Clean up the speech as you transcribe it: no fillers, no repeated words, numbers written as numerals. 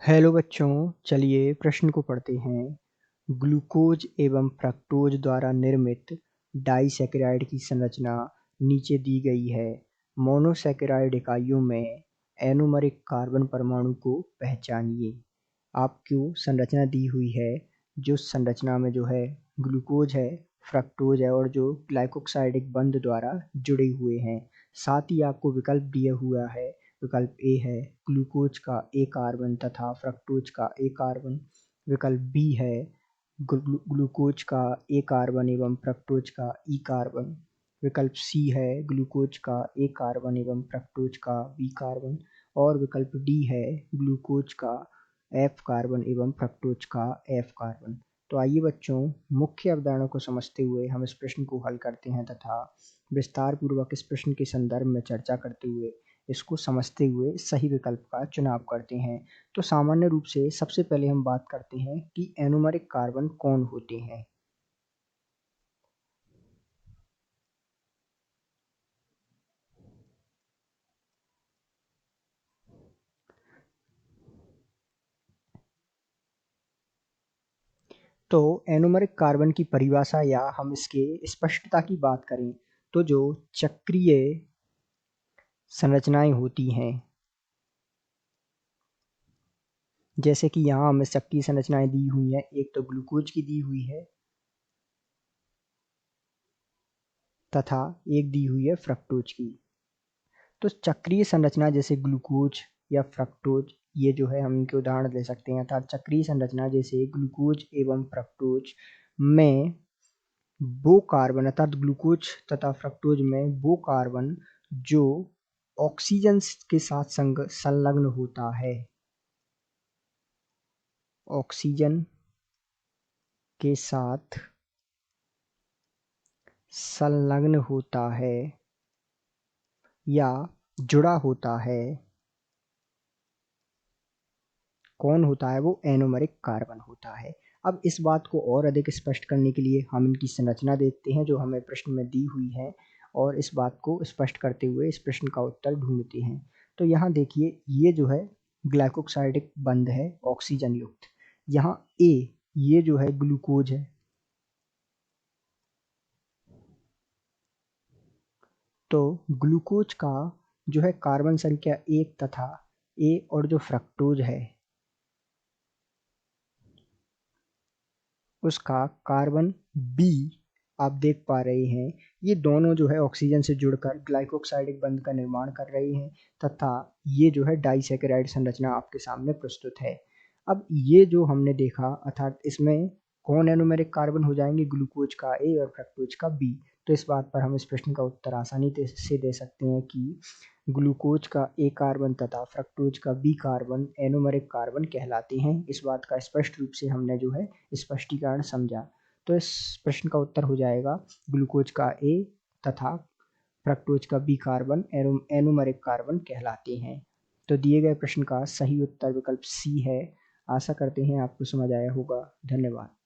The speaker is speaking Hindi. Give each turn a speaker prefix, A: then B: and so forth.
A: हेलो बच्चों, चलिए प्रश्न को पढ़ते हैं। ग्लूकोज एवं फ्रक्टोज द्वारा निर्मित डाइसैकेराइड की संरचना नीचे दी गई है। मोनोसैकेराइड इकाइयों में एनोमरिक कार्बन परमाणु को पहचानिए। आपको संरचना दी हुई है, जो संरचना में जो है ग्लूकोज है, फ्रक्टोज है और जो ग्लाइकोक्साइडिक बंध द्वारा जुड़े हुए हैं। साथ ही आपको विकल्प दिया हुआ है। विकल्प ए है ग्लूकोज का ए कार्बन तथा फ्रक्टोज का ए कार्बन। विकल्प बी है ग्लूकोज का ए कार्बन एवं फ्रक्टोज का ई कार्बन। विकल्प सी है ग्लूकोज का ए कार्बन एवं फ्रक्टोज का बी कार्बन। और विकल्प डी है ग्लूकोज का एफ कार्बन एवं फ्रक्टोज का एफ कार्बन। तो आइए बच्चों, मुख्य अवधारणा को समझते हुए हम इस प्रश्न को हल करते हैं तथा विस्तार पूर्वक इस प्रश्न के संदर्भ में चर्चा करते हुए इसको समझते हुए सही विकल्प का चुनाव करते हैं। तो सामान्य रूप से सबसे पहले हम बात करते हैं कि एनोमरिक कार्बन कौन होते हैं। तो एनोमरिक कार्बन की परिभाषा या हम इसके स्पष्टता की बात करें तो जो चक्रीय संरचनाएं होती हैं, जैसे कि यहाँ हमें चक्रीय संरचनाएं दी हुई हैं। एक तो ग्लूकोज की दी हुई है तथा एक दी हुई है फ्रक्टोज की। तो चक्रीय संरचना जैसे ग्लूकोज या फ्रक्टोज, ये जो है हम इनके उदाहरण ले सकते हैं। अर्थात चक्रीय संरचना जैसे ग्लूकोज एवं फ्रक्टोज में वो कार्बन अर्थात ग्लूकोज तथा फ्रक्टोज में वो कार्बन जो ऑक्सीजन के साथ संलग्न होता है, ऑक्सीजन के साथ संलग्न होता है या जुड़ा होता है, कौन होता है वो एनोमरिक कार्बन होता है। अब इस बात को और अधिक स्पष्ट करने के लिए हम इनकी संरचना देखते हैं जो हमें प्रश्न में दी हुई है और इस बात को स्पष्ट करते हुए इस प्रश्न का उत्तर ढूंढते हैं। तो यहाँ देखिए, ये जो है ग्लाइकोक्साइडिक बंध है ऑक्सीजन युक्त। यहाँ ए, ये जो है ग्लूकोज है। तो ग्लूकोज का जो है कार्बन संख्या 1 तथा ए और जो फ्रक्टोज है उसका कार्बन बी आप देख पा रहे हैं। ये दोनों जो है ऑक्सीजन से जुड़कर ग्लाइकोक्साइडिक बंध का निर्माण कर रहे हैं तथा ये जो है डाइसैकेराइड संरचना आपके सामने प्रस्तुत है। अब ये जो हमने देखा, अर्थात इसमें कौन एनोमेरिक कार्बन हो जाएंगे, ग्लूकोज का ए और फ्रक्टोज का बी। तो इस बात पर हम इस प्रश्न का उत्तर आसानी से दे सकते हैं कि ग्लूकोज का ए कार्बन तथा फ्रक्टोज का बी कार्बन एनोमेरिक कार्बन कहलाते हैं। इस बात का स्पष्ट रूप से हमने जो है स्पष्टीकरण समझा। तो इस प्रश्न का उत्तर हो जाएगा ग्लूकोज का ए तथा फ्रक्टोज का बी कार्बन एनोमेरिक कार्बन कहलाते हैं। तो दिए गए प्रश्न का सही उत्तर विकल्प सी है। आशा करते हैं आपको समझ आया होगा। धन्यवाद।